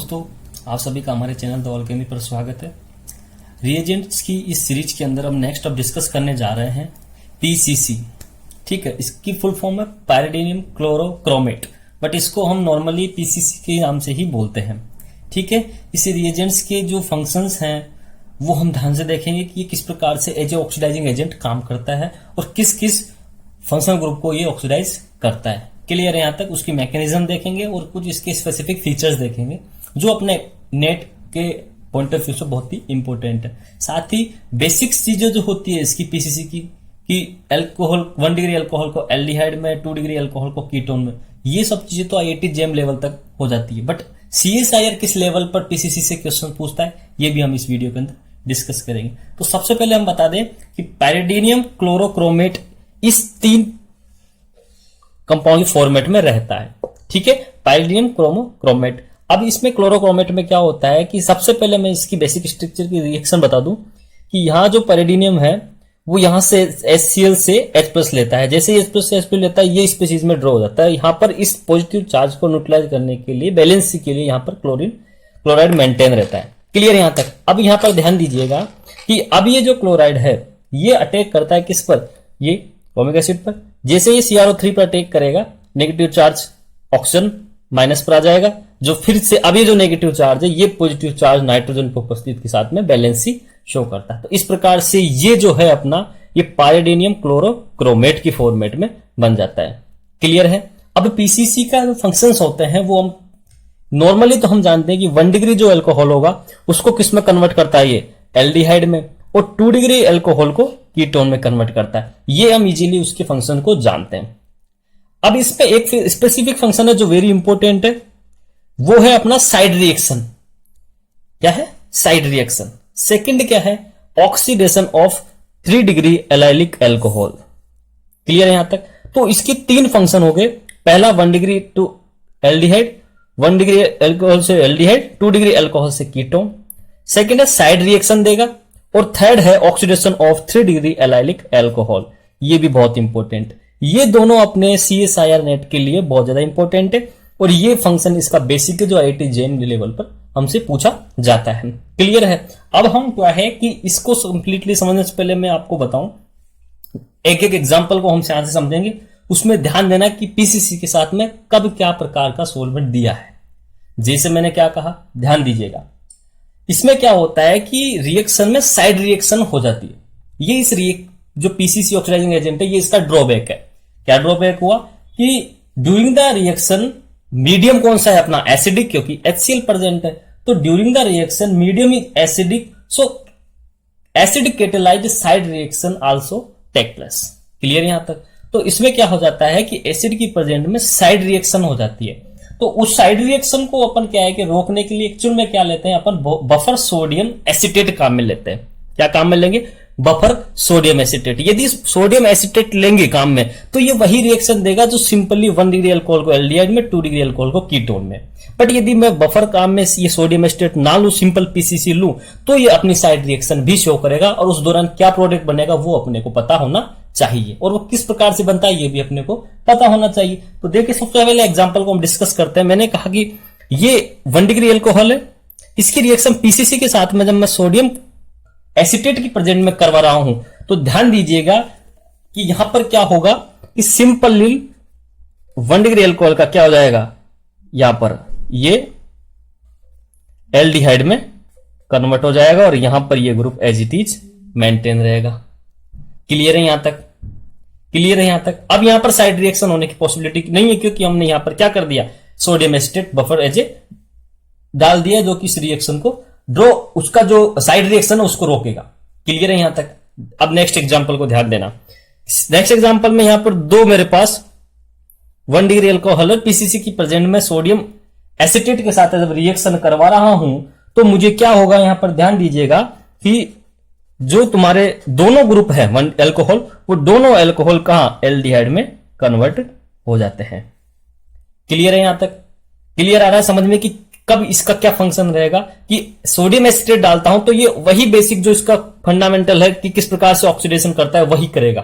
दोस्तों, आप सभी का हमारे चैनल द अल्केमी पर स्वागत है। रिएजेंट्स की इस सीरीज के अंदर हम नेक्स्ट अब डिस्कस करने जा रहे हैं पीसीसी। ठीक है, इसकी फुल फॉर्म है पायरिडीनियम क्लोरोक्रोमेट, बट इसको हम नॉर्मली पीसीसी के नाम से ही बोलते हैं। ठीक है, इस रिएजेंट्स के जो फंक्शंस हैं वो हम ध्यान से देखेंगे कि ये किस प्रकार से एज ए ऑक्सीडाइजिंग एजेंट काम करता है और किस किस फंक्शनल ग्रुप को ये ऑक्सीडाइज करता है। क्लियर है यहाँ तक? उसकी मैकेनिज्म देखेंगे और कुछ इसके स्पेसिफिक फीचर्स देखेंगे जो अपने नेट के पॉइंट ऑफ व्यू से बहुत ही इंपॉर्टेंट है। साथ ही बेसिक्स चीजें जो होती है इसकी पीसीसी की कि अल्कोहल 1 डिग्री अल्कोहल को एल्डिहाइड में, 2 डिग्री अल्कोहल को कीटोन में, ये सब चीजें तो आईआईटी जेम लेवल तक हो जाती है। बट सीएसआईआर किस लेवल पर पीसीसी से क्वेश्चन पूछता है ये भी हम इस वीडियो के अंदर डिस्कस करेंगे। तो सबसे पहले हम बता दें कि पायरिडीनियम क्लोरोक्रोमेट इस 3 कंपाउंड फॉर्मेट में रहता है। ठीक है, पायरिडीनियम क्रोमोक्रोमेट। अब इसमें क्लोरोक्रोमेट में क्या होता है कि सबसे पहले मैं इसकी बेसिक स्ट्रक्चर की रिएक्शन बता दूं कि यहां जो पायरिडीनियम है वो यहां से HCl से H+ लेता है। जैसे H+ से H+ लेता है ये स्पीशीज में ड्रॉ हो जाता है। यहां पर इस पॉजिटिव चार्ज को न्यूट्रलाइज करने के लिए, बैलेंस के लिए यहां पर क्लोराइड मेंटेन रहता है। क्लियर यहां तक? अब यहां पर ध्यान दीजिएगा कि अब ये जो क्लोराइड है ये अटैक करता है किस पर? ये फॉर्मिक एसिड पर। जैसे ये CrO3 पर अटैक करेगा, नेगेटिव चार्ज ऑक्सीजन माइनस पर आ जाएगा, जो फिर से अब ये जो नेगेटिव चार्ज है ये पॉजिटिव चार्ज नाइट्रोजन की उपस्थिति के साथ में बैलेंसी शो करता है। तो इस प्रकार से ये जो है अपना ये पायरिडीनियम क्लोरोक्रोमेट की फॉर्मेट में बन जाता है। क्लियर है? अब पीसीसी का जो फंक्शंस होते हैं वो हम नॉर्मली तो हम जानते हैं कि 1 डिग्री जो अल्कोहल होगा उसको किस में कन्वर्ट करता है? ये एल्डिहाइड में, और 2 डिग्री अल्कोहल को कीटोन में कन्वर्ट करता है। ये हम इजीली उसके फंक्शन को जानते हैं। अब इस पे एक स्पेसिफिक फंक्शन है जो वेरी इंपॉर्टेंट है, वो है अपना साइड रिएक्शन। क्या है? Side reaction. सेकंड क्या है? Oxidation of 3 degree allylic alcohol. Clear है यहां तक? तो इसके 3 फंक्शन हो गए। पहला 1 degree to aldehyde, 1 degree alcohol से एल्डिहाइड, 2 डिग्री अल्कोहल से कीटोन। सेकंड है साइड रिएक्शन देगा, और थर्ड है oxidation of 3 degree allylic alcohol. ये भी बहुत इंपॉर्टेंट। ये दोनों अपने सीएसआईआर नेट के लिए बहुत ज्यादा इंपॉर्टेंट है, और ये फंक्शन इसका बेसिक है जो आईआईटी जेएम लेवल पर हमसे पूछा जाता है। क्लियर है? अब हम क्या है कि इसको कंप्लीटली समझने से पहले मैं आपको बताऊं, एक एक एग्जांपल को हम ध्यान से समझेंगे। उसमें ध्यान देना कि पीसीसी के साथ में कब क्या प्रकार का सॉल्वेंट दिया है। जैसे मैंने क्या कहा, ध्यान दीजिएगा। इसमें क्या होता है कि रिएक्शन में साइड रिएक्शन हो जाती है। ये इस जो पीसीसी ऑक्सीडाइजिंग एजेंट है ये इसका ड्रॉबैक है। क्या ड्रॉबैक हुआ कि ड्यूरिंग द रिएक्शन मीडियम कौन सा है अपना? एसिडिक, क्योंकि HCl प्रेजेंट है। तो during the reaction medium is acidic, so acidic catalysed side reaction also take place. Clear यहां तक? तो इसमें क्या हो जाता है कि एसिड की प्रेजेंट में साइड रिएक्शन हो जाती है। तो उस साइड रिएक्शन को अपन क्या है कि रोकने के लिए एक्चुअल में क्या लेते हैं अपन? बफर सोडियम एसीटेट काम में लेते हैं। क्या काम में लेंगे? Buffer sodium acetate. यदि सोडियम एसीटेट लेंगे काम में तो ये वही रिएक्शन देगा जो सिंपली 1 डिग्री अल्कोहल को एल्डिहाइड में, 2 डिग्री अल्कोहल को कीटोन में। बट यदि मैं बफर काम में ये सोडियम एसीटेट ना लूं, सिंपल पीसीसी लूं, तो ये अपनी साइड रिएक्शन भी शो करेगा, और उस दौरान क्या प्रोडक्ट बनेगा वो अपने को पता होना चाहिए, और वो किस प्रकार से बनता है ये भी अपने को पता होना चाहिए। तो देखिए, सबसे पहले एग्जांपल को हम डिस्कस करते हैं। मैंने कहा कि ये 1 डिग्री अल्कोहल है, इसकी रिएक्शन पीसीसी के साथ में जब मैं सोडियम एसीटेट की प्रेजेंट में करवा रहा हूं तो ध्यान दीजिएगा कि यहां पर क्या होगा कि सिंपली 1 डिग्री अल्कोहल का क्या हो जाएगा? यहां पर ये एल्डिहाइड में कन्वर्ट हो जाएगा, और यहां पर ये group as it is maintain रहेगा। क्लियर है यहां तक? क्लियर है यहां तक? अब यहां पर साइड रिएक्शन होने की पॉसिबिलिटी नहीं है, क्योंकि हमने यहां पर क्या कर दिया? Sodium acetate buffer as a डाल दिया, जो कि इस रिएक्शन को उसका जो साइड रिएक्शन है उसको रोकेगा। क्लियर है यहां तक? अब नेक्स्ट एग्जांपल को ध्यान देना। नेक्स्ट एग्जांपल में यहां पर 2 मेरे पास 1 डिग्री अल्कोहल है, पीसीसी की प्रेजेंट में सोडियम एसीटेट के साथ जब रिएक्शन करवा रहा हूं तो मुझे क्या होगा? यहां पर ध्यान दीजिएगा कि जो तुम्हारे दोनों ग्रुप है 1 अल्कोहल, वो दोनों अल्कोहल कहां? एल्डिहाइड में कन्वर्ट हो जाते हैं। क्लियर है यहां तक? क्लियर आ रहा है समझ में कि कब इसका क्या फंक्शन रहेगा? कि सोडियम एसीटेट डालता हूं तो ये वही बेसिक जो इसका फंडामेंटल है कि किस प्रकार से ऑक्सीडेशन करता है वही करेगा।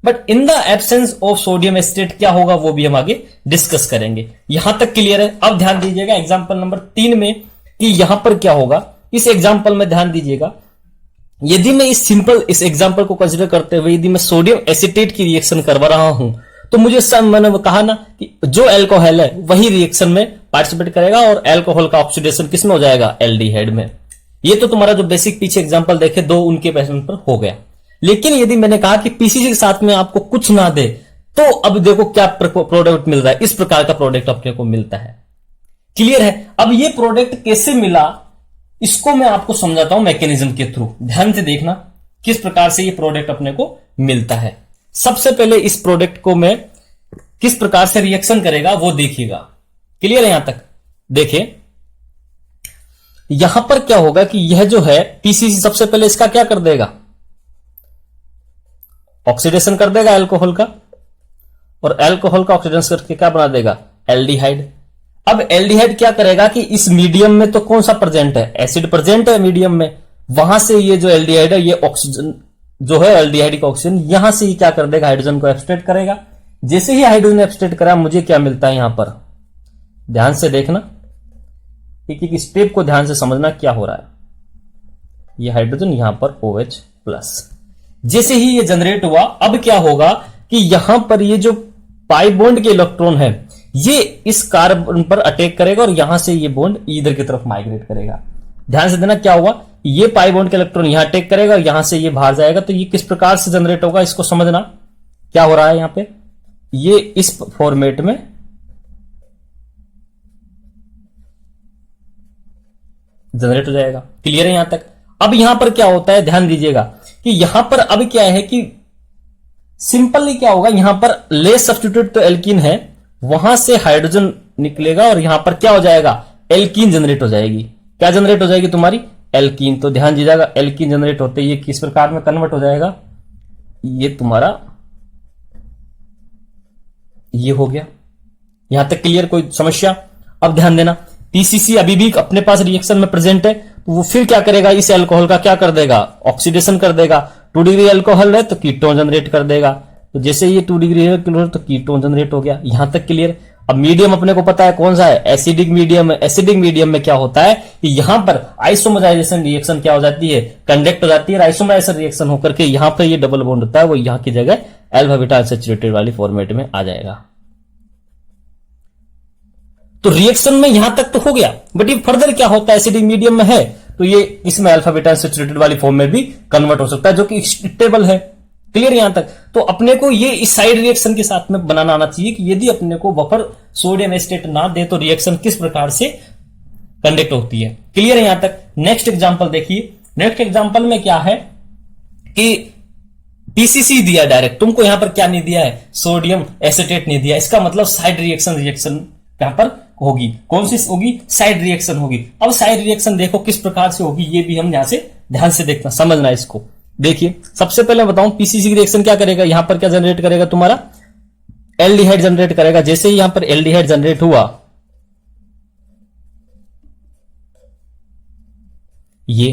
But in the absence of sodium acetate क्या होगा वो भी हम आगे डिस्कस करेंगे। यहां तक क्लियर है। अब ध्यान दीजिएगा एग्जांपल नंबर 3 में कि यहां पर क्या होगा। इस एग्जांपल में ध्यान दीजिएगा, यदि मैं इस एग्जांपल को कंसीडर करते हुए यदि मैं सोडियम एसिटेट की रिएक्शन करवा रहा हूं तो मुझे मैंने कहा ना कि जो एल्कोहल है वही रिएक्शन में पार्टिसिपेट करेगा और एल्कोहल का ऑक्सीडेशन किसमें हो जाएगा, एल्डिहाइड में। ये तो तुम्हारा जो बेसिक पीछे एग्जांपल देखे दो उनके पैटर्न पर हो गया। लेकिन यदि मैंने कहा कि पीसीसी के साथ में आपको कुछ ना दे तो अब देखो क्या प्रोडक्ट मिल रहा है, इस प्रकार का प्रोडक्ट अपने को मिलता है। क्लियर है। अब ये प्रोडक्ट कैसे मिला इसको मैं आपको समझाता हूं मैकेनिज्म के थ्रू। ध्यान से देखना किस प्रकार से ये प्रोडक्ट अपने को मिलता है। सबसे पहले इस प्रोडक्ट को मैं किस प्रकार से रिएक्शन करेगा वो देखिएगा। क्लियर है। यहां तक देखिए, यहां पर क्या होगा कि यह जो है पीसीसी सबसे पहले इसका क्या कर देगा, ऑक्सीडेशन कर देगा एल्कोहल का, और एल्कोहल का ऑक्सीडेशन करके क्या बना देगा, एल्डिहाइड। अब एल्डिहाइड क्या करेगा कि इस मीडियम में तो कौन सा प्रेजेंट है, एसिड प्रेजेंट है मीडियम में, वहां से ये जो एल्डिहाइड है ये ऑक्सीजन जो है एल्डिहाइड का ऑक्सीजन यहां से ही क्या कर देगा, हाइड्रोजन को एब्स्ट्रैक्ट करेगा। जैसे ही हाइड्रोजन एब्स्ट्रैक्ट करा मुझे क्या मिलता है, यहां पर ध्यान से देखना, एक एक स्टेप को ध्यान से समझना क्या हो रहा है। ये हाइड्रोजन यहां पर OH प्लस, जैसे ही ये जनरेट हुआ अब क्या होगा कि यहां पर ये जो पाई बॉन्ड के इलेक्ट्रॉन है ये इस कार्बन पर अटैक करेगा और यहां से ये बॉन्ड इधर की तरफ माइग्रेट करेगा। ध्यान से देना क्या होगा, ये पाई बॉन्ड के इलेक्ट्रॉन यहां अटैक करेगा और यहां से ये बाहर जाएगा। तो ये किस प्रकार से जनरेट होगा इसको समझना क्या हो रहा है। यहां पे ये इस फॉर्मेट में जनरेट हो जाएगा। क्लियर है यहां तक। अब यहां पर क्या होता है ध्यान दीजिएगा कि यहां पर अब क्या है कि सिंपली क्या होगा, यहां पर लेस सब्स्टिट्यूट तो एल्कीन है, वहां से हाइड्रोजन निकलेगा और यहां पर क्या हो जाएगा, एल्कीन जनरेट हो जाएगी। क्या जनरेट हो जाएगी तुम्हारी, एल्कीन। तो ध्यान दीजिएगा एल्कीन जनरेट होते ये किस प्रकार में कन्वर्ट हो जाएगा, ये तुम्हारा ये हो गया। यहां तक क्लियर, कोई समस्या। अब ध्यान देना पीसीसी अभी भी अपने पास रिएक्शन में प्रेजेंट है तो वो फिर क्या करेगा, इस अल्कोहल का क्या कर देगा, ऑक्सीडेशन कर देगा। 2 डिग्री अल्कोहल है तो कीटोन जनरेट कर देगा। तो जैसे ये 2 डिग्री है तो कीटोन जनरेट हो गया। यहां तक क्लियर। अब मीडियम अपने को पता है कौन सा है, एसिडिक मीडियम है। एसिडिक मीडियम में क्या होता है कि यहां पर आइसोमराइजेशन रिएक्शन क्या हो जाती है, कंडक्ट हो जाती है। आइसोमराइजेशन रिएक्शन होकर के यहां पर ये डबल बॉन्ड होता है वो यहां की जगह अल्फा बीटा अनसैचुरेटेड वाली फॉर्मेट में आ जाएगा। तो रिएक्शन में यहां तक तो हो गया, बट ये फर्दर क्या होता है, एसिडिक मीडियम में है तो ये इसमें अल्फा बीटा अनसैचुरेटेड वाली फॉर्म में भी कन्वर्ट हो सकता है जो कि स्टेबल है। क्लियर यहां तक। तो अपने को ये इस साइड रिएक्शन के साथ में बनाना आना चाहिए कि यदि अपने को बफर सोडियम एसिटेट ना दे तो रिएक्शन किस प्रकार से कंडक्ट होती है। क्लियर है यहां तक। नेक्स्ट एग्जांपल देखिए। नेक्स्ट एग्जांपल में क्या है कि पीसीसी दिया डायरेक्ट, तुमको यहां पर क्या नहीं दिया है, सोडियम एसिटेट नहीं दिया। इसका मतलब साइड रिएक्शन यहां पर होगी। कौन सी होगी, साइड रिएक्शन होगी। अब साइड रिएक्शन देखो किस प्रकार से होगी, ये भी हम यहां से ध्यान से देखना समझना इसको। देखिए सबसे पहले बताऊं पीसीसी की रिएक्शन क्या करेगा, यहां पर क्या जनरेट करेगा, तुम्हारा एल्डिहाइड जनरेट करेगा। जैसे ही यहां पर एल्डिहाइड जनरेट हुआ, ये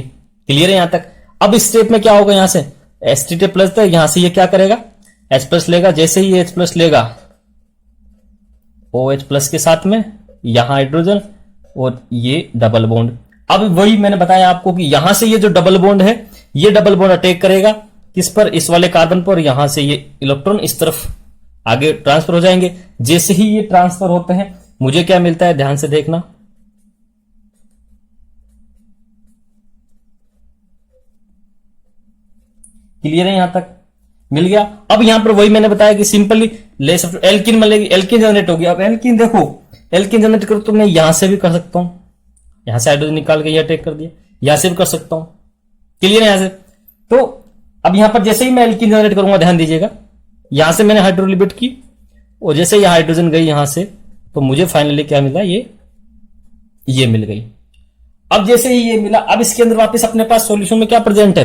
क्लियर है यहां तक। अब इस स्टेप में क्या होगा, यहां से एसिटेट प्लस था, यहां से ये क्या करेगा, H प्लस लेगा। जैसे ही H प्लस लेगा OH प्लस के साथ में यहां हाइड्रोजन और ये डबल बॉन्ड। अब वही मैंने बताया आपको कि यहां से ये जो डबल बॉन्ड है ये डबल बॉन्ड अटैक करेगा किस पर, इस वाले कार्बन पर। यहां से ये इलेक्ट्रॉन इस तरफ आगे ट्रांसफर हो जाएंगे। जैसे ही ये ट्रांसफर होते हैं मुझे क्या मिलता है, ध्यान से देखना। क्लियर है यहां तक, मिल गया। अब यहां पर वही मैंने बताया कि सिंपली लेस एल्किन मिलेगी, एल्किन जनरेट होगी। अब एल्किन देखो, एल्किन जनरेट करो तो मैं यहां से भी कर सकता हूं, यहां से हाइड्रोजन निकाल के यहां अटैक कर दिया, यहां से भी कर सकता हूं। क्लियर है यहां से। तो अब यहां पर जैसे ही मैं एल्किन जनरेट करूंगा, ध्यान दीजिएगा, यहां से मैंने हाइड्रोलिबिट की और जैसे यहां हाइड्रोजन गई यहां से, तो मुझे फाइनली क्या मिला, ये मिल गई। अब जैसे ही ये मिला, अब इसके अंदर वापस अपने पास सॉल्यूशन में क्या प्रेजेंट है,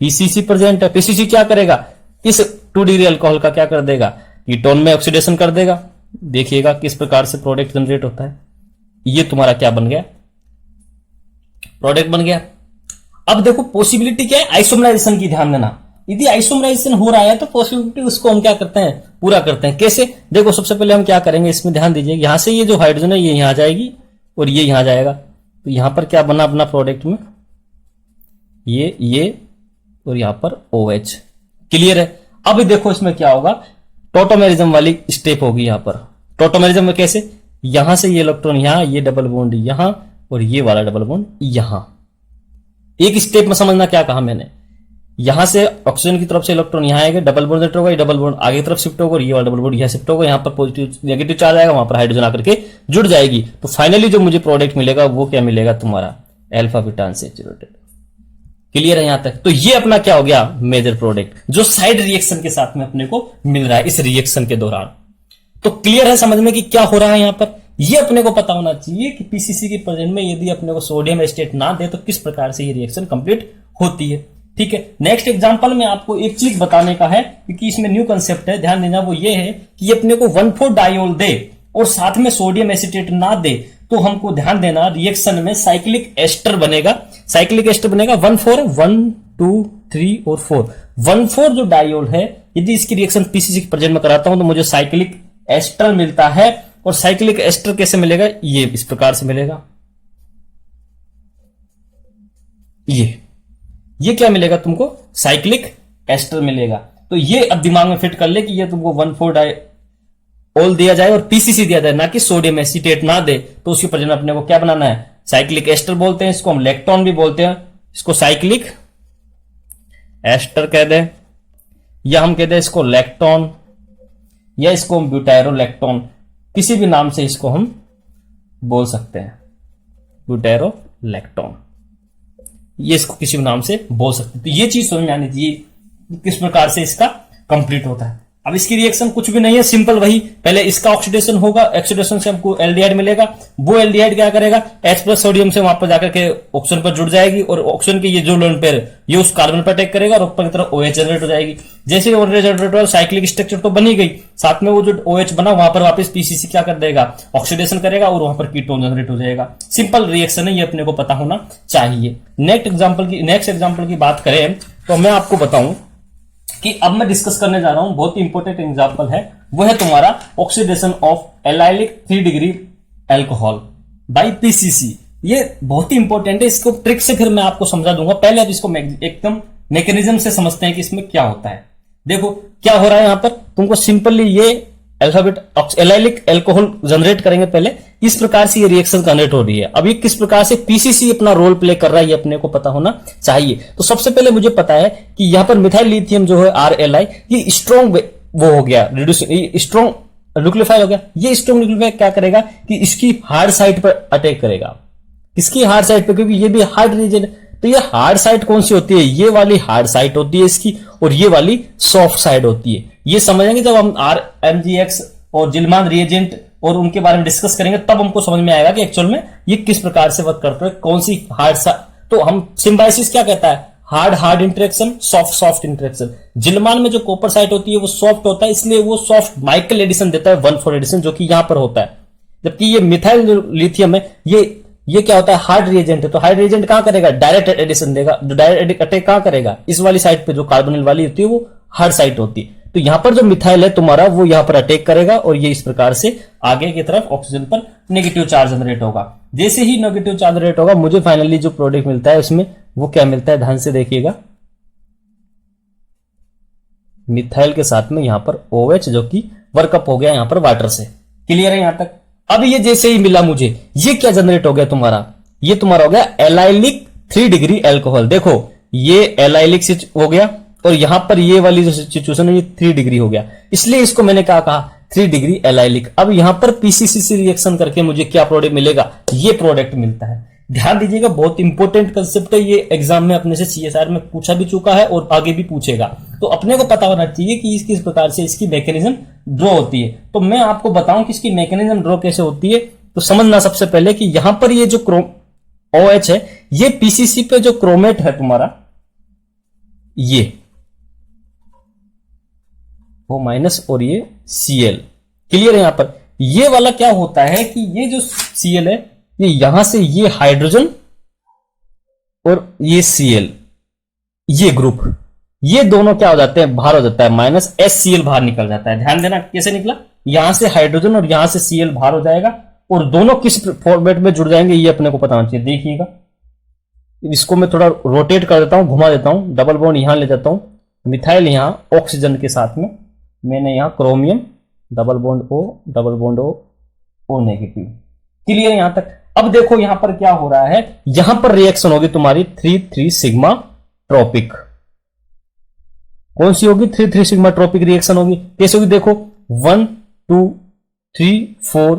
पीसीसी प्रेजेंट है। पीसीसी क्या करेगा, इस 2 डिग्री अल्कोहल का क्या कर देगा, कीटोन में ऑक्सीडेशन कर देगा। देखिएगा किस प्रकार से प्रोडक्ट जनरेट होता है। ये तुम्हारा क्या बन गया, प्रोडक्ट बन गया। अब देखो पॉसिबिलिटी क्या है, आइसोमराइजेशन की ध्यान देना। यदि आइसोमराइजेशन हो रहा है तो पॉसिबिलिटी उसको हम क्या करते हैं, पूरा करते हैं। कैसे, देखो सबसे पहले हम क्या करेंगे, इसमें ध्यान दीजिए, यहां से ये जो हाइड्रोजन है ये यहां जाएगी और ये यहां जाएगा, तो यहां पर क्या बना अपना प्रोडक्ट में, ये और यहां पर OH। क्लियर है। अब देखो इसमें क्या होगा, टॉटोमेरिज्म वाली स्टेप होगी यहां पर। टॉटोमेरिज्म में कैसे, यहां से ये इलेक्ट्रॉन यहां, ये डबल बॉन्ड यहां और ये वाला डबल बॉन्ड यहां। एक स्टेप में समझना क्या कहा मैंने, यहां से ऑक्सीजन की तरफ से इलेक्ट्रॉन यहां आएगा, डबल बॉन्ड सेट होगा, ये डबल बॉन्ड आगे की तरफ शिफ्ट होगा और ये वाला डबल बॉन्ड यहां शिफ्ट होगा, यहां पर पॉजिटिव नेगेटिव चार्ज आएगा, वहां पर हाइड्रोजन आकर के जुड़ जाएगी। तो फाइनली जो मुझे प्रोडक्ट मिलेगा वो क्या मिलेगा, तुम्हारा अल्फा बीटा अनसैचुरेटेड। क्लियर है यहां तक। तो ये अपना क्या हो गया, मेजर प्रोडक्ट, जो साइड रिएक्शन के साथ में अपने को मिल रहा है इस रिएक्शन के दौरान। तो क्लियर है समझ में कि क्या हो रहा है यहां पर। ये अपने को पता होना चाहिए कि पीसीसी के प्रेजेंट में यदि अपने को सोडियम एस्टेट ना दे तो किस प्रकार से ये रिएक्शन कंप्लीट होती है। ठीक है। नेक्स्ट एग्जांपल में आपको एक चीज बताने का है, क्योंकि इसमें न्यू कंसेप्ट है, ध्यान देना, वो ये है कि ये अपने को 1,4 डायोल दे और साथ में सोडियम एसीटेट ना दे तो हमको ध्यान देना रिएक्शन में साइक्लिक एस्टर बनेगा। साइक्लिक एस्टर बनेगा 1,4, 1, 2, 3 और 4। 1,4 जो डायोल है, यदि इसकी रिएक्शन पीसीसी के प्रेजेंट में कराता हूं तो मुझे साइक्लिक एस्टर मिलता है। और साइक्लिक एस्टर कैसे मिलेगा, ये इस प्रकार से मिलेगा, ये क्या मिलेगा तुमको, साइक्लिक एस्टर मिलेगा। तो ये अब दिमाग में फिट कर ले कि ये तुमको 1,4 डायोल दिया जाए और पीसीसी दिया जाए, ना कि सोडियम एसीटेट ना दे, तो उसके प्रेजेंट अपने को क्या बनाना है, साइक्लिक एस्टर बोलते हैं इसको, हम लैक्टोन भी बोलते हैं, इसको साइक्लिक एस्टर कह दें या हम कहते हैं इसको लैक्टोन या इसको हम ब्यूटायरोलैक्टोन, किसी भी नाम से इसको हम बोल सकते हैं, ब्यूटायरोलैक्टोन, ये इसको किसी भी नाम से बोल सकते हैं। तो ये चीज समझ में आनी चाहिए किस प्रकार से इसका कंप्लीट होता है। अब इसकी रिएक्शन कुछ भी नहीं है, सिंपल वही, पहले इसका ऑक्सीडेशन होगा, ऑक्सीडेशन से हमको एल्डिहाइड मिलेगा, वो एल्डिहाइड क्या करेगा, H+ सोडियम से वहां पर जाकर के ऑक्सीजन पर जुड़ जाएगी और ऑक्सीजन के ये जो लोन पेयर ये उस कार्बन पर अटैक करेगा और ऊपर की तरफ OH जनरेट हो जाएगी। जैसे OH जनरेट हो, साइक्लिक स्ट्रक्चर तो बनी गई, साथ में वो जो OH बना वहां पर वापस पीसीसी क्या कर देगा, ऑक्सीडेशन करेगा और वहां पर कीटोन जनरेट हो जाएगा। सिंपल रिएक्शन है, ये अपने को पता होना चाहिए। नेक्स्ट एग्जाम्पल की बात करें तो मैं आपको बताऊं कि अब मैं डिस्कस करने जा रहा हूं, बहुत ही इंपॉर्टेंट एग्जांपल है, वो है तुम्हारा oxidation of allylic 3 degree alcohol by PCC. ये बहुत ही इंपॉर्टेंट है, इसको ट्रिक से फिर मैं आपको समझा दूंगा। पहले अब इसको एकदम मैकेनिज्म से समझते हैं कि इसमें क्या होता है। देखो क्या हो रहा है यहां पर, तुमको सिंपली ये अल्फाबेट एलाइलिक अल्कोहल जनरेट करेंगे पहले, इस प्रकार से ये रिएक्शन जनरेट हो रही है। अब ये किस प्रकार से पीसीसी अपना रोल प्ले कर रहा है ये अपने को पता होना चाहिए। तो सबसे पहले मुझे पता है कि यहां पर मिथाइल लिथियम जो है RLi, ये स्ट्रॉन्ग वो हो गया, स्ट्रॉन्ग न्यूक्लियोफाइल हो गया। ये स्ट्रॉन्ग न्यूक्लियोफाइल क्या करेगा कि इसकी हार्ड साइड पर अटैक करेगा, किसकी हार्ड साइड पर, क्योंकि ये भी हार्ड रीजन। तो ये हार्ड साइड कौन सी होती है, ये वाली हार्ड साइड होती है इसकी, और ये वाली सॉफ्ट साइड होती है। ये समझेंगे जब हम RMGX और जिलमान रिएजेंट और उनके बारे में डिस्कस करेंगे, तब हमको समझ में आएगा कि एक्चुअल में ये किस प्रकार से वर्क करता है, कौन सी हार्ड साइड। तो हम सिम्बायोसिस क्या कहता है, हार्ड इंटरेक्शन, सॉफ्ट इंटरेक्शन। जिलमान में जो कॉपर साइड होती है वो सॉफ्ट होता है, इसलिए वो सॉफ्ट माइकल एडिशन देता है 1,4 एडिशन, जो कि यहां पर होता है। जबकि ये मिथाइल लिथियम है, ये क्या होता है, हार्ड रिएजेंट है। तो हार्ड रिएजेंट कहां करेगा, डायरेक्ट एडिशन देगा। जो डायरेक्ट अटैक कहां करेगा, इस वाली साइड पे जो कार्बोनिल वाली होती है वो हार्ड साइड होती है। तो यहां पर जो मिथाइल है तुम्हारा वो यहां पर अटैक करेगा और ये इस प्रकार से आगे की तरफ ऑक्सीजन पर नेगेटिव चार्ज जनरेट होगा। जैसे ही नेगेटिव चार्ज जनरेट होगा, मुझे फाइनली जो प्रोडक्ट मिलता है उसमें वो क्या मिलता है, ध्यान से देखिएगा, मिथाइल के साथ में यहां पर OH जो कि वर्कअप हो गया यहां पर वाटर से। क्लियर है यहां तक। अब ये जैसे ही मिला मुझे, ये क्या जनरेट हो गया तुम्हारा, ये तुम्हारा हो गया एलाइलिक 3 डिग्री अल्कोहल। देखो ये एलाइलिक से हो गया और यहां पर ये वाली जो सिचुएशन है ये 3 डिग्री हो गया, इसलिए इसको मैंने क्या कहा 3 डिग्री एलाइलिक। अब यहां पर पीसीसी से रिएक्शन करके मुझे क्या प्रोडक्ट मिलेगा, ये प्रोडक्ट मिलता है। ध्यान दीजिएगा, बहुत इंपॉर्टेंट कंसेप्ट है ये, एग्जाम में अपने से CSR में पूछा भी चुका है और आगे भी पूछेगा। तो अपने को पता होना चाहिए कि किस प्रकार से इसकी मैकेनिज्म ड्रॉ होती है। तो मैं आपको बताऊं कि इसकी मैकेनिज्म ड्रॉ कैसे होती है। तो समझना सबसे पहले कि यहां पर ये जो OH है, ये पीसीसी पे जो क्रोमेट है तुम्हारा, ये O- और ये Cl। क्लियर है यहां पर। ये वाला क्या होता है कि ये जो Cl है, ये यहां से ये हाइड्रोजन और ये Cl, ये ग्रुप ये दोनों क्या हो जाते हैं, बाहर हो जाता है, माइनस HCl बाहर निकल जाता है। ध्यान देना कैसे निकला, यहां से हाइड्रोजन और यहां से Cl बाहर हो जाएगा, और दोनों किस फॉर्मेट में जुड़ जाएंगे ये अपने को पता होना चाहिए। देखिएगा इसको मैं थोड़ा रोटेट कर देता हूं, घुमा देता हूं, डबल बॉन्ड यहां ले जाता हूं, मिथाइल यहां ऑक्सीजन के साथ में, मैंने यहां chromium, double bond O, double bond O negative. Clear यहां तक। अब देखो यहां पर क्या हो रहा है, यहां पर रिएक्शन होगी तुम्हारी 3,3 सिग्मा ट्रॉपिक। कौन सी होगी, 3,3 सिग्मा ट्रॉपिक रिएक्शन होगी। कैसे होगी देखो, 1 2 3 4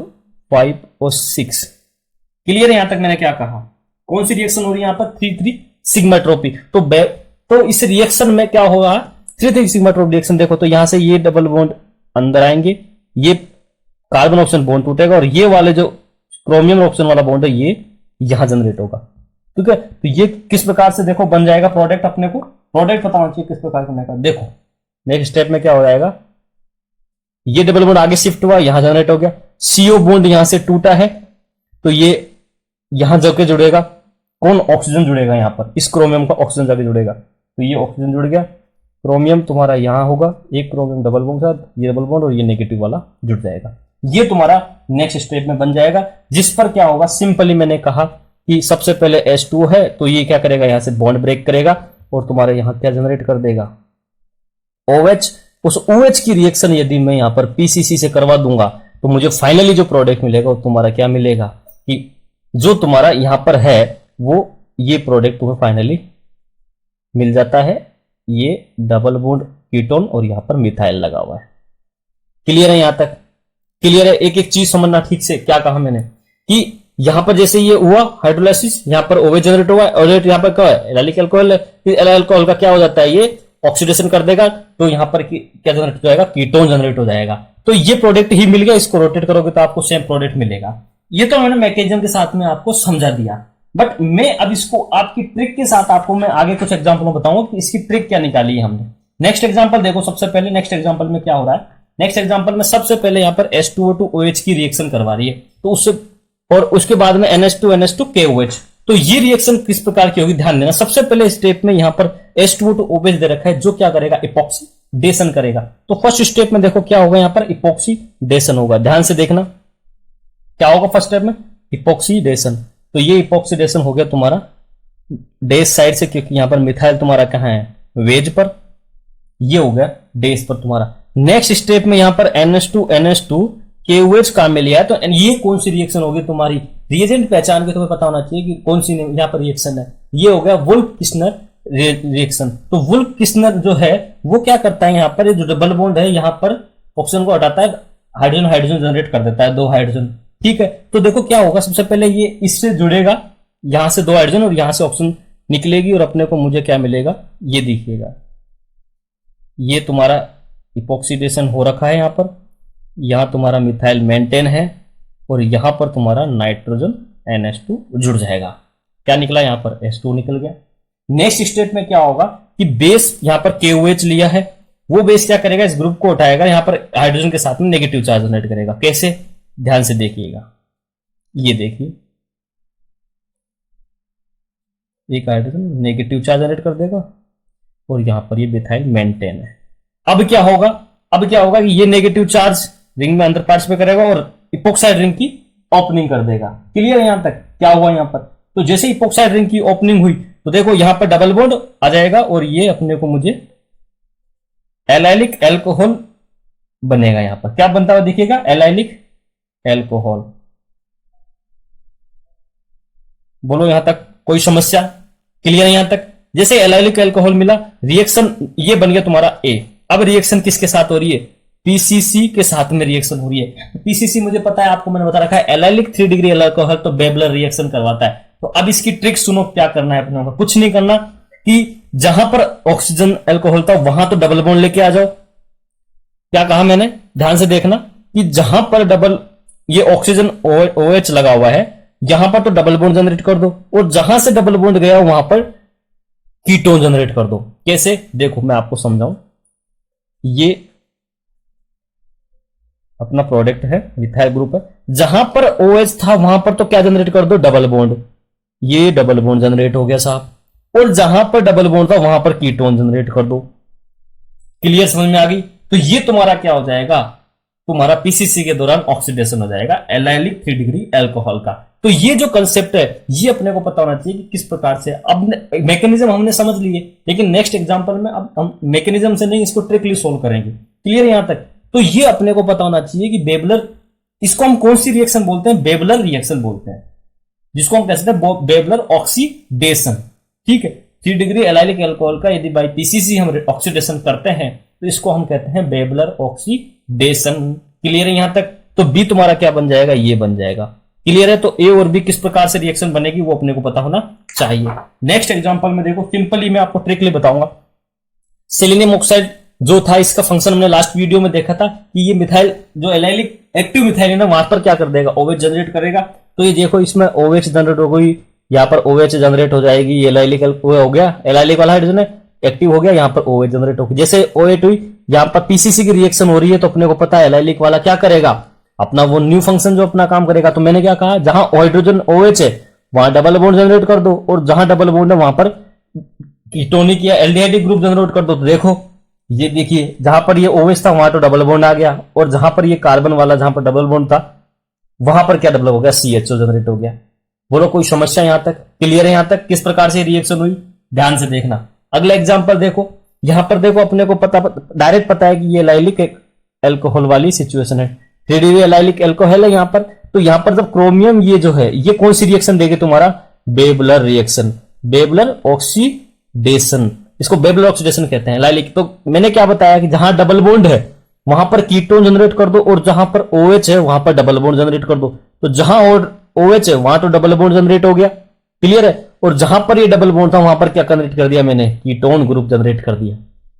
5 और 6। क्लियर है यहां तक मैंने क्या कहा, कौन सी रिएक्शन हो रही है यहां पर, 3,3 सिग्मा ट्रॉपिक। तो इस रिएक्शन में क्या होगा, 3,3 सिग्मा ट्रॉपिक रिएक्शन देखो, तो यहां से ये डबल बॉन्ड अंदर आएंगे, ये कार्बन ऑक्सीजन बॉन्ड टूटेगा, और ये वाले जो क्रोमियम ऑक्सीजन वाला बॉन्ड है ये यहां जनरेट होगा। ठीक है, तो ये किस प्रकार से देखो बन जाएगा प्रोडक्ट, अपने को प्रोडक्ट पता होना चाहिए किस प्रकार का बनेगा। देखो नेक्स्ट स्टेप में क्या हो जाएगा, ये डबल बॉन्ड आगे शिफ्ट हुआ, यहां जनरेट हो गया, CO बॉन्ड यहां से टूटा है, तो ये यहां जाके जुड़ेगा, कौन, ऑक्सीजन जुड़ेगा यहां पर, इस क्रोमियम का ऑक्सीजन जाके जुड़ेगा, तो ये ऑक्सीजन जुड़ गया, क्रोमियम तुम्हारा यहां होगा, एक क्रोमियम डबल बॉन्ड के साथ, ये डबल बॉन्ड और ये नेगेटिव वाला जुड़ जाएगा। ये तुम्हारा नेक्स्ट स्टेप में बन जाएगा, जिस पर क्या होगा, सिंपली मैंने कहा कि सबसे पहले H2 है, तो ये क्या करेगा, यहां से बॉन्ड ब्रेक करेगा और तुम्हारे यहां क्या जनरेट कर देगा, OH। उस OH की रिएक्शन यदि मैं यहां पर PCC से करवा दूंगा, तो मुझे फाइनली जो प्रोडक्ट मिलेगा वो तुम्हारा क्या मिलेगा, कि जो तुम्हारा यहां पर है वो ये प्रोडक्ट तुम्हें फाइनली मिल जाता है, ये डबल बॉन्ड कीटोन और यहां पर मिथाइल लगा हुआ है। क्लियर है यहां तक, क्लियर है। एक एक चीज समझना ठीक से, क्या कहा मैंने कि यहां पर जैसे ये हुआ हाइड्रोलाइसिस, यहां पर OH जनरेट हुआ, और यहां पर क्या है, एलाइलिक अल्कोहल है, फिर एलाइलिक अल्कोहल का क्या हो जाता है, ये ऑक्सीडेशन कर देगा, तो यहां पर क्या जनरेट हो जाएगा, कीटोन जनरेट हो जाएगा। तो ये प्रोडक्ट ही मिल गया, इसको रोटेट करोगे तो आपको सेम प्रोडक्ट मिलेगा। ये तो मैंने मैकेनिज्म के साथ में आपको समझा दिया, बट मैं अब इसको आपकी ट्रिक के साथ आपको मैं आगे कुछ एग्जांपल में बताऊंगा कि इसकी ट्रिक क्या निकाली है हमने। नेक्स्ट एग्जांपल देखो, सबसे पहले नेक्स्ट एग्जांपल में क्या हो रहा है, नेक्स्ट एग्जांपल में सबसे पहले यहां पर H2O2 OH की रिएक्शन करवा रही है, तो उससे और उसके बाद में NH2 KOH। तो ये रिएक्शन किस प्रकार की होगी, ध्यान देना। सबसे पहले स्टेप में यहां पर H2O2 OH दे रखा है, जो क्या करेगा, इपॉक्सीडेशन करेगा। तो फर्स्ट स्टेप में देखो क्या होगा, यहां पर इपॉक्सीडेशन होगा, ध्यान से देखना क्या होगा फर्स्ट स्टेप में, इपॉक्सीडेशन। तो ये इपॉक्सीडेशन हो गया तुम्हारा डैश साइड से, क्योंकि यहां पर मिथाइल तुम्हारा कहां है, वेज पर, ये हो गया डैश पर तुम्हारा। नेक्स्ट स्टेप में यहां पर NH2 KOH काम में लिया है, तो ये कौन सी रिएक्शन होगी तुम्हारी, रिएजेंट पहचान के तुम्हें पता होना चाहिए कि कौन सी यहां पर रिएक्शन है। ये हो गया वुल्फ-किस्नर रिएक्शन। तो वुल्फ-किस्नर जो है वो क्या करता है, यहां पर जो डबल बॉन्ड है यहां पर ऑक्सीजन को हटाता है, हाइड्रोजन हाइड्रोजन जनरेट कर देता है, 2 हाइड्रोजन। ठीक है, तो देखो क्या होगा, सबसे पहले ये इससे जुड़ेगा, यहां से 2 हाइड्रोजन और यहां से ऑक्सीजन निकलेगी, और अपने को मुझे क्या मिलेगा, ये देखिएगा, ये तुम्हारा इपॉक्सीडेशन हो रखा है, यहां पर यहां तुम्हारा मिथाइल मेंटेन है, और यहां पर तुम्हारा नाइट्रोजन NH2 जुड़ जाएगा। क्या निकला, यहां पर H2 निकल गया। नेक्स्ट स्टेप में क्या होगा कि बेस यहां पर KOH लिया है, वो बेस क्या करेगा, इस ग्रुप को उठाएगा, यहां पर हाइड्रोजन के साथ में नेगेटिव चार्ज जनरेट करेगा। कैसे, ध्यान से देखिएगा, ये देखिए, एक हाइड्रोजन नेगेटिव चार्ज जनरेट कर देगा, और यहां पर ये मिथाइल मेंटेन है। अब क्या होगा, कि ये नेगेटिव चार्ज रिंग में अंदर पार्टिसिपेट करेगा और इपॉक्साइड रिंग की ओपनिंग कर देगा। क्लियर है यहां तक, क्या हुआ यहां पर, तो जैसे इपॉक्साइड रिंग की ओपनिंग हुई, तो देखो यहां पर डबल बॉन्ड आ जाएगा, और ये अपने को मुझे एलाइलिक अल्कोहल बनेगा। यहां पर क्या बनता हुआ दिखेगा, एलाइलिक अल्कोहल। बोलो यहां तक कोई समस्या, क्लियर है यहां तक। जैसे एलाइलिक अल्कोहल मिला, रिएक्शन ये बन गया तुम्हारा A। अब रिएक्शन किसके साथ हो रही है, PCC के साथ में रिएक्शन हो रही है। PCC मुझे पता है, आपको मैंने बता रखा है, एलाइलिक 3 डिग्री अल्कोहल तो बेबलर रिएक्शन करवाता है। तो अब इसकी ट्रिक सुनो, क्या करना है अपने को, कुछ नहीं करना, कि जहां पर ऑक्सीजन अल्कोहल था वहां तो डबल बॉन्ड लेके आ जाओ। क्या कहा मैंने, ध्यान से देखना, कि जहां पर डबल ये ऑक्सीजन OH लगा हुआ है, यहां पर तो डबल बॉन्ड जनरेट कर दो, और जहां से डबल बॉन्ड गया वहां पर कीटोन जनरेट कर दो। कैसे, देखो मैं आपको समझाऊं, ये अपना प्रोडक्ट है, मिथाइल ग्रुप है, जहां पर OH था वहां पर तो क्या जनरेट कर दो, डबल बॉन्ड। ये डबल बॉन्ड जनरेट हो गया साहब, और जहां पर डबल बॉन्ड था वहां पर कीटोन जनरेट कर दो। क्लियर, समझ में आ गई? तो ये तुम्हारा क्या हो जाएगा, तुम्हारा पीसीसी के दौरान ऑक्सीडेशन हो जाएगा एलाइलिक 3 डिग्री एल्कोहल का। तो ये जो कंसेप्ट है ये अपने को पता होना चाहिए कि किस प्रकार से, अब मैकेनिज्म हमने समझ लिए, लेकिन नेक्स्ट एग्जांपल में अब हम मैकेनिज्म से नहीं, इसको ट्रिकली सोल्व करेंगे। क्लियर यहां तक? तो ये अपने को पता होना चाहिए कि बेबलर, इसको हम कौन सी रिएक्शन बोलते हैं? बेबलर रिएक्शन बोलते हैं, जिसको हम कहते हैं बेबलर ऑक्सीडेशन। ठीक है, 3 डिग्री एलाइलिक अल्कोहल का यदि बाई पीसीसी हम ऑक्सीडेशन करते हैं तो इसको हम कहते हैं बेबलर ऑक्सीडेशन। क्लियर है यहां तक? तो बी तुम्हारा क्या बन जाएगा? ये बन जाएगा। क्लियर है? तो ए और बी किस प्रकार से रिएक्शन बनेगी वो अपने को पता होना चाहिए। नेक्स्ट एग्जांपल में देखो, सिंपली मैं आपको ट्रिकली बताऊंगा। सेलेनियम ऑक्साइड जो था, इसका फंक्शन हमने लास्ट वीडियो में देखा था कि ये मिथाइल जो एलाइलिक एक्टिव मिथाइल है ना, वहां पर क्या कर देगा? OH जनरेट करेगा। तो ये देखो इसमें OH जनरेट हो गई, यहाँ पर OH जनरेट हो जाएगी, ये एलाइलिक हो गया, एलाइलिक वाला हाइड्रोजन है एक्टिव हो गया, यहाँ पर OH जनरेट होगी। जैसे OH हुई, यहाँ पर पीसीसी की रिएक्शन हो रही है, तो अपने को पता है एलाइलिक वाला क्या करेगा? अपना वो न्यू फंक्शन जो अपना काम करेगा। तो मैंने क्या कहा, जहां हाइड्रोजन OH है वहां डबल बॉन्ड जनरेट कर दो, और जहां डबल बॉन्ड है वहां पर कीटोनिक या एल्डिहाइडिक ग्रुप जनरेट कर दो। तो देखो ये देखिए, जहां पर ये OH था वहां तो डबल बॉन्ड आ गया, और जहां पर ये कार्बन वाला जहां पर डबल बॉन्ड था वहां पर क्या डेवलप हो गया? CHO जनरेट हो गया। बोलो कोई समस्या यहां तक? क्लियर है यहां तक किस प्रकार से रिएक्शन हुई? ध्यान से देखना। अगला एग्जांपल देखो, यहां पर देखो अपने को डायरेक्ट पता है कि ये एलाइलिक एल्कोहल वाली सिचुएशन है, 3 डिग्री एलाइलिक एल्कोहल है यहां पर। तो यहां पर जब क्रोमियम ये जो है ये कौन सी रिएक्शन देगी? तुम्हारा बेबलर रिएक्शन, बेबलर ऑक्सीडेशन। इसको बेबलर ऑक्सीडेशन कहते हैं एलाइलिक। तो मैंने क्या बताया कि जहां डबल बॉन्ड है वहां पर कीटोन जनरेट कर दो, और जहां पर OH है वहां पर डबल बॉन्ड जनरेट कर दो। तो जहां OH है वहां तो डबल बॉन्ड जनरेट हो गया। क्लियर है? और जहां पर ये डबल बॉन्ड था वहां पर क्या जनरेट कर दिया मैंने? कीटोन ग्रुप जनरेट कर दिया।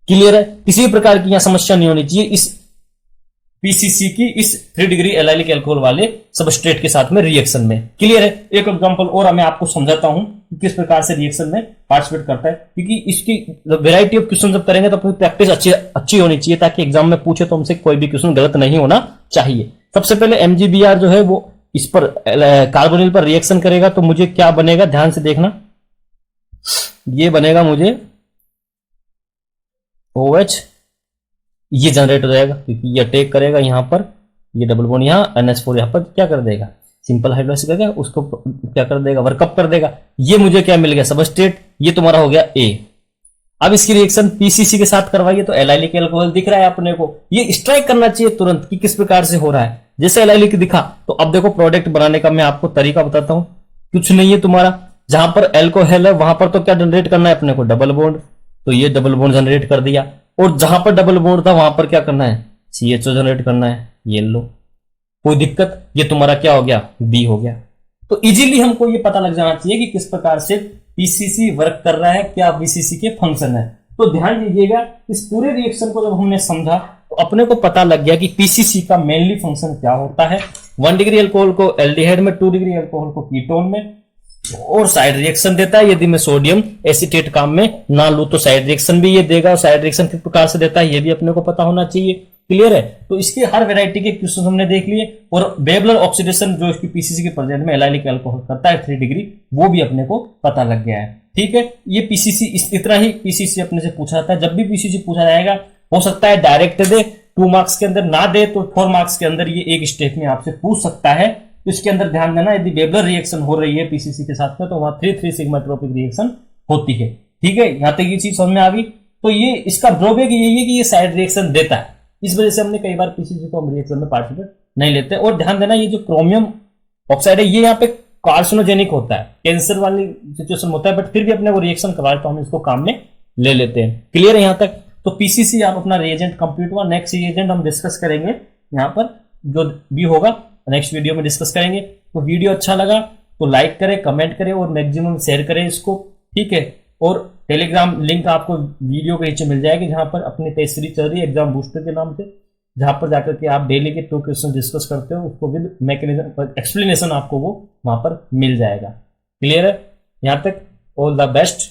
क्लियर है? किसी भी प्रकार की यहां समस्या नहीं होनी चाहिए इस पीसीसी की, इस 3 डिग्री एलाइलिक एल्कोहल वाले सबस्ट्रेट के साथ में रिएक्शन में। क्लियर है? एक एग्जांपल और मैं आपको समझाता हूं कि किस प्रकार से रिएक्शन में पार्टिसिपेट करता है, क्योंकि इसकी वैरायटी ऑफ क्वेश्चन जब करेंगे तो अपनी प्रैक्टिस अच्छी होनी चाहिए, ताकि एग्जाम में पूछे तो हमसे कोई भी क्वेश्चन गलत नहीं होना चाहिए। सबसे पहले MgBr जो है वो इस पर कार्बोनिल पर रिएक्शन करेगा, तो मुझे क्या बनेगा? ध्यान से देखना, ये बनेगा मुझे OH, ये जनरेट हो जाएगा क्योंकि ये अटैक करेगा यहां पर, ये डबल बॉन्ड यहां, NH4 यहां पर क्या कर देगा? सिंपल हाइड्रोलाइसिस करके उसको क्या कर देगा? वर्कअप कर देगा। ये मुझे क्या मिल गया? सबस्ट्रेट। ये तुम्हारा हो गया A। अब इसकी रिएक्शन पीसीसी के साथ करवाइए तो एलाइलिक एल्कोहल दिख रहा है अपने को। ये स्ट्राइक करना चाहिए तुरंत कि किस प्रकार से हो रहा है। जैसे एलाइलिक दिखा तो अब देखो प्रोडक्ट बनाने का मैं आपको तरीका बताता हूं। कुछ नहीं है तुम्हारा, जहां पर एल्कोहल है वहां पर तो क्या जनरेट करना है अपने को? Double bond. तो ये डबल बॉन्ड जनरेट कर दिया, और जहां पर डबल बॉन्ड था वहां पर क्या करना है? CHO जनरेट करना है। ये लो, कोई दिक्कत? ये तुम्हारा क्या हो गया? B हो गया। तो इजीली हमको ये पता लग जाना चाहिए कि किस प्रकार से पीसीसी वर्क कर रहा है, क्या पीसीसी के फंक्शन है। तो ध्यान दीजिएगा, इस पूरे रिएक्शन को जब हमने समझा तो अपने को पता लग गया कि पीसीसी का मेनली फंक्शन क्या होता है। 1 डिग्री अल्कोहल को एल्डिहाइड में, 2 डिग्री अल्कोहल को कीटोन में, और साइड रिएक्शन देता है। यदि मैं सोडियम एसीटेट काम में ना लूं तो साइड रिएक्शन भी ये देगा, और साइड रिएक्शन किस प्रकार से देता है ये भी अपने को पता होना चाहिए। क्लियर है? तो इसके हर वैरायटी के क्वेश्चन हमने देख लिए, और बेबलर ऑक्सीडेशन जो इसकी पीसीसी के प्रेजेंट में एलाइलिक अल्कोहल करता है 3 डिग्री, वो भी अपने को पता लग गया है। ठीक है, ये पीसीसी इतना ही पीसीसी अपने से पूछा जाता है। जब भी पीसीसी पूछा जाएगा, हो सकता है डायरेक्ट दे 2 मार्क्स के अंदर, ना दे तो 4 मार्क्स के अंदर ये एक स्टेप में आपसे पूछ सकता है। तो इसके अंदर ध्यान देना, यदि बेबलर रिएक्शन हो रही है पीसीसी के साथ में तो वहां 3,3 सिग्मा ट्रोपिक रिएक्शन होती है। ठीक है, यहां तक ये चीज समझ में आ गई। तो ये इसका ड्रॉबैक यही है कि ये साइड रिएक्शन देता है, इस वजह से हमने कई बार पीसीसी को हम रिएक्शन में पार्टिसिपेट नहीं लेते। और ध्यान देना, ये जो क्रोमियम ऑक्साइड है ये यहाँ पे कार्सिनोजेनिक होता है, कैंसर वाली सिचुएशन होता है, बट फिर भी अपने वो रिएक्शन करवाए तो हम इसको काम में ले लेते हैं। क्लियर है यहां तक? तो पीसीसी आप अपना रिएजेंट कंप्लीट हुआ। नेक्स्ट रिएजेंट हम डिस्कस करेंगे यहाँ पर, जो भी होगा नेक्स्ट वीडियो में डिस्कस करेंगे। तो वीडियो अच्छा लगा तो लाइक करें, कमेंट करें और मैक्सिमम शेयर करें इसको। ठीक है, और टेलीग्राम लिंक आपको वीडियो के नीचे मिल जाएगी, जहां पर अपनी टेस्ट सीरीज चल रही है एग्जाम बूस्टर के नाम से, जहां पर जाकर के आप डेली के 2 क्वेश्चन डिस्कस करते हो, उसको विद मैकेनिज्म एक्सप्लेनेशन आपको वो वहां पर मिल जाएगा। क्लियर है? यहां तक ऑल द बेस्ट।